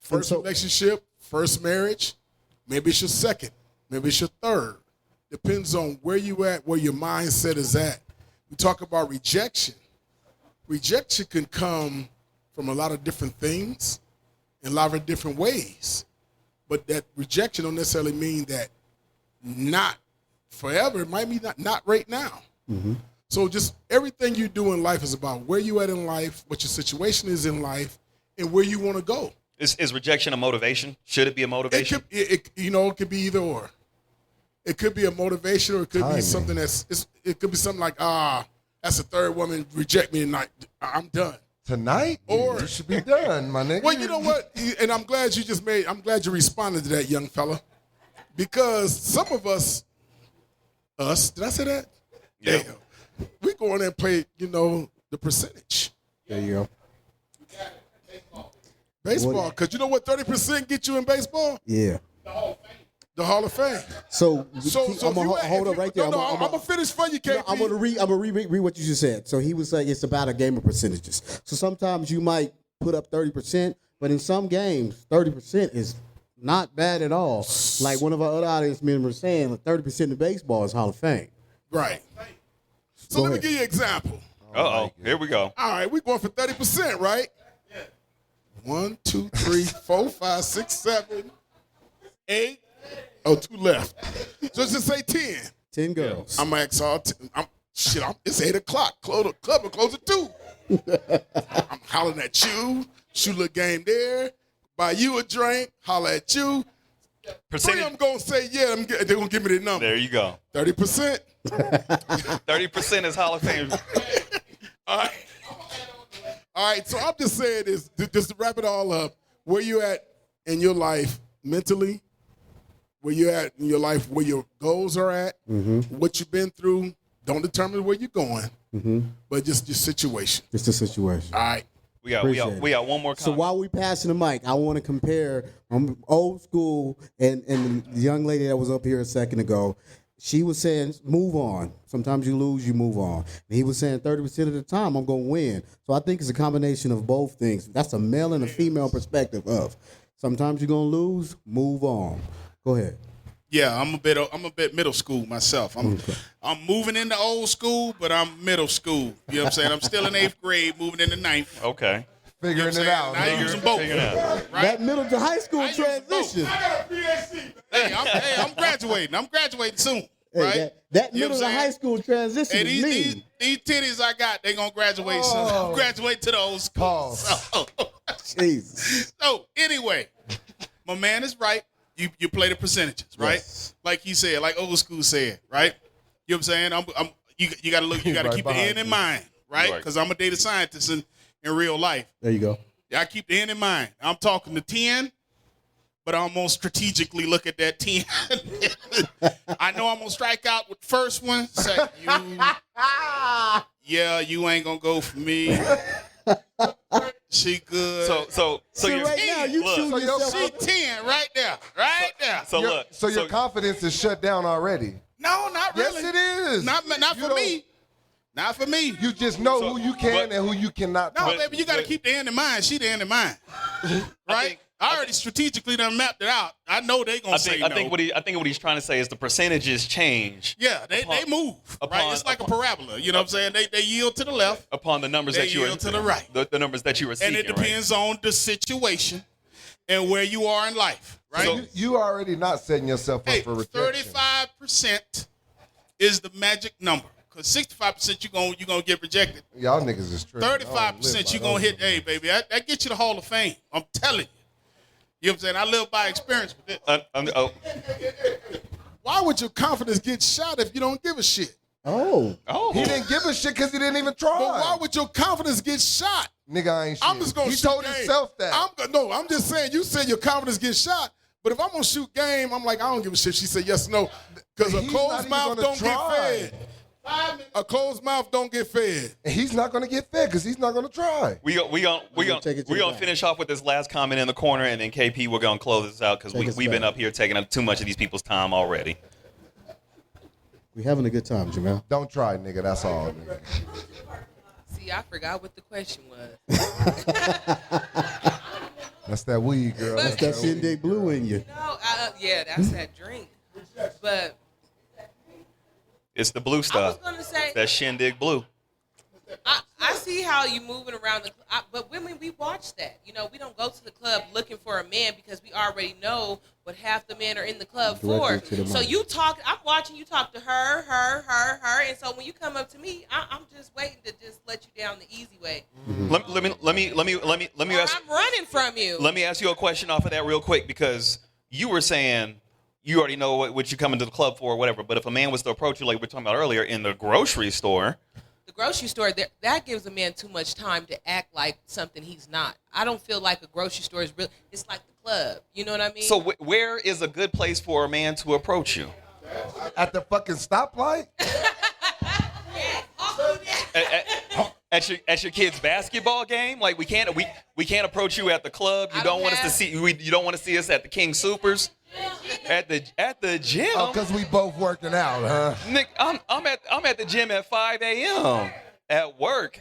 First relationship, first marriage, maybe it's your second, maybe it's your third. Depends on where you at, where your mindset is at. We talk about rejection. Rejection can come from a lot of different things in a lot of different ways. But that rejection don't necessarily mean that not forever. It might mean not right now. So just everything you do in life is about where you at in life, what your situation is in life, and where you want to go. Is rejection a motivation? Should it be a motivation? It could be either or. It could be a motivation, or it could be something it could be something like, that's the third woman reject me tonight. I'm done. Tonight? Or you should be done, my nigga. Well, you know what? And I'm glad you responded to that, young fella. Because some of us, did I say that? Yeah. Damn. We go in there and play, the percentage. There you go. Baseball, because you know what 30% get you in baseball? Yeah. The Hall of Fame. So I'm gonna if hold you- up right there. No, I'm gonna finish for you, KP. No, I'm gonna read what you just said. So he was saying it's about a game of percentages. So sometimes you might put up 30%, but in some games, 30% is not bad at all. Like one of our other audience members saying, 30% of baseball is Hall of Fame. Right. So Go let me ahead. give you an example. Uh-oh. Here we go. All right, we're going for 30%, right? 1, 2, 3, 4, 5, 6, 7, 8. Oh, 2 left. So let's just say 10. 10 girls. I'm gonna ask all 10. It's 8 o'clock. Club will close at 2. I'm hollering at you. Shoot a little game there. Buy you a drink. Holler at you. Three of them gonna say yeah. They're gonna give me the number. There you go. 30%. 30% is Hall of Fame. All right. So I'm just saying this, just to wrap it all up. Where you at in your life mentally? Where you at in your life? Where your goals are at? What you've been through? Don't determine where you're going, but just your situation. Just the situation. All right. We got one more comment. So while we passing the mic, I want to compare old school and the young lady that was up here a second ago. She was saying, move on. Sometimes you lose, you move on. And he was saying 30% of the time, I'm going to win. So I think it's a combination of both things. That's a male and a female perspective of sometimes you're going to lose, move on. Go ahead. Yeah, I'm a bit middle school myself. I'm moving into old school, but I'm middle school. You know what I'm saying? I'm still in 8th grade, moving into 9th. Okay. Figuring it out. I use them both. Right? That middle to high school transition. Hey, I'm graduating. I'm graduating soon. Hey, Right? that You know middle what to I'm high saying? school transition Hey, is mean. these titties I got, they gonna graduate soon. Oh. Graduate to the old school. Jesus. So anyway, my man is right. You play the percentages, right? Yes. Like he said, like old school said, right? You know what I'm saying? You gotta look. You gotta Right keep the behind end in you. mind, right? Right. Because I'm a data scientist in real life. There you go. I keep the end in mind. I'm talking to 10, but I'm gonna strategically look at that 10. I know I'm gonna strike out with the first one. Say, you ain't gonna go for me. She good. So you're right now you look, shooting yourself. She 10 right there. Right there. So look. So your confidence is shut down already. No, not really. Yes, it is. Not You for don't- me. Not for me. You just know who you can and who you cannot. No, talk baby, you got to keep the end in mind. She the end in mind. Right? I already strategically done mapped it out. I know they going to say no. I think what he's trying to say is the percentages change. Yeah, they move. Right? It's like a parabola. You know what I'm saying? They yield to the left. Upon the numbers They that you were yield to the right. The numbers that you were seeking. And it depends on the situation and where you are in life. Right? So you already not setting yourself up for rejection. 35% is the magic number. Because 65% you gonna get rejected. Y'all niggas is tripping. 35% you gonna hit. Hey, baby, that gets you the Hall of Fame. I'm telling you. You know what I'm saying? I live by experience with this. Why would your confidence get shot if you don't give a shit? Oh. He didn't give a shit because he didn't even try. But why would your confidence get shot? Nigga, I ain't shit. I'm just gonna He shoot told game. himself that. I'm just saying. You said your confidence gets shot, but if I'm gonna shoot game, I'm like, I don't give a shit. She said yes, no, because a He's not closed even mouth gonna don't try. get fed. A closed mouth don't get fed. And he's not gonna get fed because he's not gonna try. We gonna finish off with this last comment in the corner, and then KP, we're gonna close this out because we've been up here taking up too much of these people's time already. We having a good time, Jamel. Don't try, nigga. That's all. Nigga. See, I forgot what the question was. That's that weed, girl. That's that Shindig Blue in you. No, yeah, that's that drink. But It's the blue stuff. I was gonna say that Shindig Blue. I see how you moving around but women, we watch that. You know, we don't go to the club looking for a man because we already know what half the men are in the club Directly to for. the So mic. I'm watching you talk to her, and so when you come up to me, I'm just waiting to just let you down the easy way. Let me ask. I'm running from you. Let me ask you a question off of that real quick because you were saying you already know what you're coming to the club for or whatever. But if a man was to approach you like we were talking about earlier in the grocery store. The grocery store, that gives a man too much time to act like something he's not. I don't feel like a grocery store is real. It's like the club. You know what I mean? So where is a good place for a man to approach you? At the fucking stoplight? At your kid's basketball game? Like we can't approach you at the club. You don't want us to see you don't want to see us at the King Supers. At the gym. Oh, because we both working out, huh? Nick, I'm at the gym at 5 a.m. At work,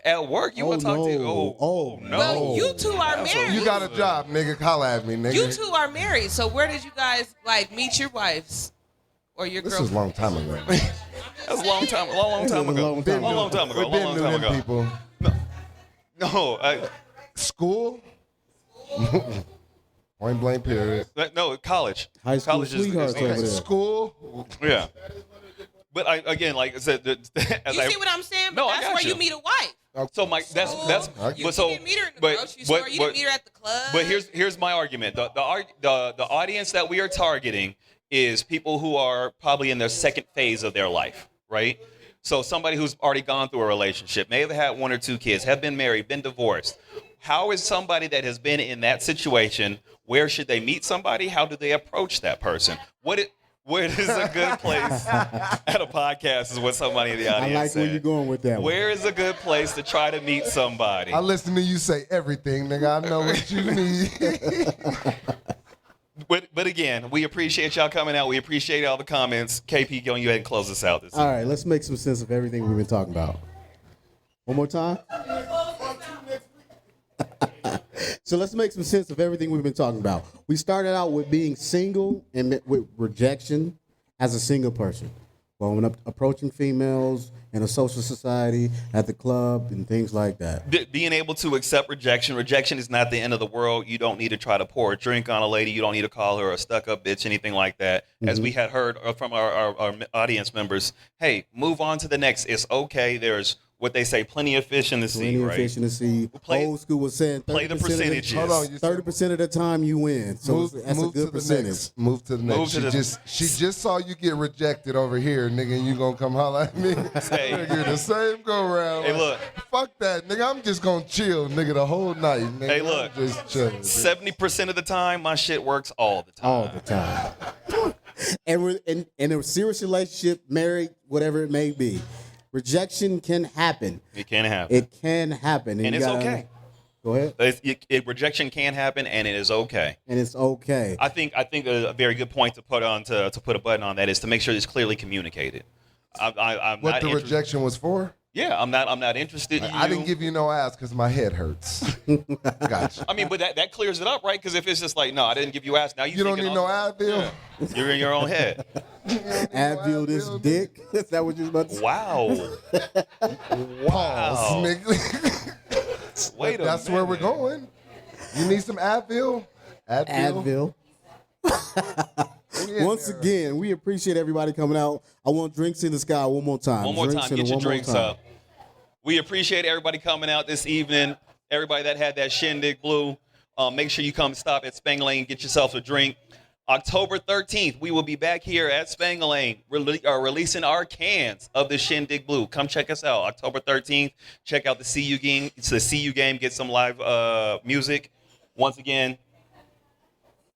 you want to talk to? Oh no. Well, you two are married. You got a job, nigga. Holla at me, nigga. You two are married. So where did you guys meet your wives or your This girlfriends? is a long time ago. That's a long time ago. Long time ago. People. No, School? Point blank period. no, college. High school College sweethearts over there. School? Yeah. But again, like I said, as You see what I'm saying? But No, I that's got where you. you meet a wife. So my that's You but so didn't meet her in the but grocery store. You didn't meet her at the club. But here's my argument. The audience that we are targeting is people who are probably in their second phase of their life, right? So somebody who's already gone through a relationship, may have had 1 or 2 kids, have been married, been divorced. How is somebody that has been in that situation, where should they meet somebody? How do they approach that person? Where is a good place at a podcast is what somebody in the audience I like said. where you're going with that one. Where is a good place to try to meet somebody? I listen to you say everything, nigga. I know what you need. But again, we appreciate y'all coming out. We appreciate all the comments. KP, go ahead and close us out. All right, let's make some sense of everything we've been talking about. One more time? So let's make some sense of everything we've been talking about. We started out with being single and with rejection as a single person, going up, approaching females in a social society, at the club, and things like that? Being able to accept rejection. Rejection is not the end of the world. You don't need to try to pour a drink on a lady. You don't need to call her a stuck-up bitch, anything like that. As we had heard from our audience members, hey, move on to the next. It's okay. There's what they say, plenty of fish in the sea, right? Plenty of fish in the sea. Old school was saying 30% play the percentages. Hold on, 30% of the time you win. So that's a good percentage. Move to the next. She just saw you get rejected over here, nigga, and you gonna come holler at me? Hey. Nigga, the same go around. Hey, look. Fuck that, nigga. I'm just gonna chill, nigga, the whole night, nigga. Hey, look. I'm just chilling. 70% of the time, my shit works all the time. All the time. And we're in a serious relationship, married, whatever it may be. Rejection can happen. It can happen. It can happen. And it's okay. Go ahead. Rejection can happen, and it is okay. And it's okay. I think a very good point to put on to put a button on that is to make sure it's clearly communicated. I'm what not the rejection was for? Yeah, I'm not interested in you. I didn't give you no ass because my head hurts. Gotcha. I mean, but that clears it up, right? Because if it's just like, no, I didn't give you ass. Now you don't need no Advil. Yeah, you're in your own head. Advil this dick. Is that what you're about to say? Wow. Pause, nigga. Wait a minute. That's where we're going. You need some Advil? Advil. Once again, we appreciate everybody coming out. I want Drinks in the Sky one more time. One more time. Get your drinks up. We appreciate everybody coming out this evening. Everybody that had that Shindig Blue, make sure you come stop at Spangalang and get yourself a drink. October 13th, we will be back here at Spangalang releasing our cans of the Shindig Blue. Come check us out. October 13th. Check out the CU game. It's the CU game. Get some live music. Once again,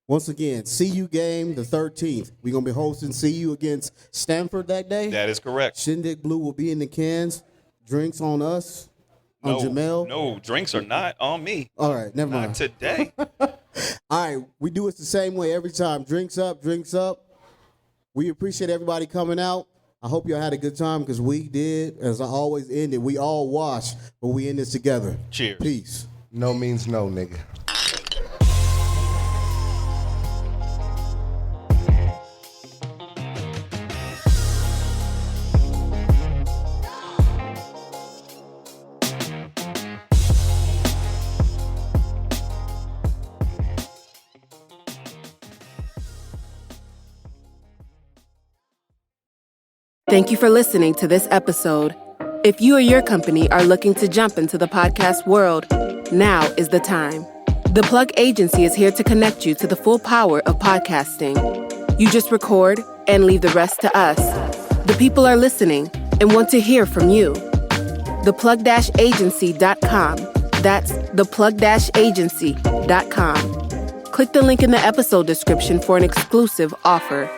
CU game the 13th. We're going to be hosting CU against Stanford that day. That is correct. Shindig Blue will be in the cans. Drinks on us. On Jamel. No, drinks are not on me. All right, never mind. Not today. All right, we do it the same way every time. Drinks up, drinks up. We appreciate everybody coming out. I hope y'all had a good time because we did. As I always end it, we all wash, but we in this together. Cheers. Peace. No means no, nigga. Thank you for listening to this episode. If you or your company are looking to jump into the podcast world, now is the time. The Plug Agency is here to connect you to the full power of podcasting. You just record and leave the rest to us. The people are listening and want to hear from you. theplug-agency.com. That's theplug-agency.com. Click the link in the episode description for an exclusive offer.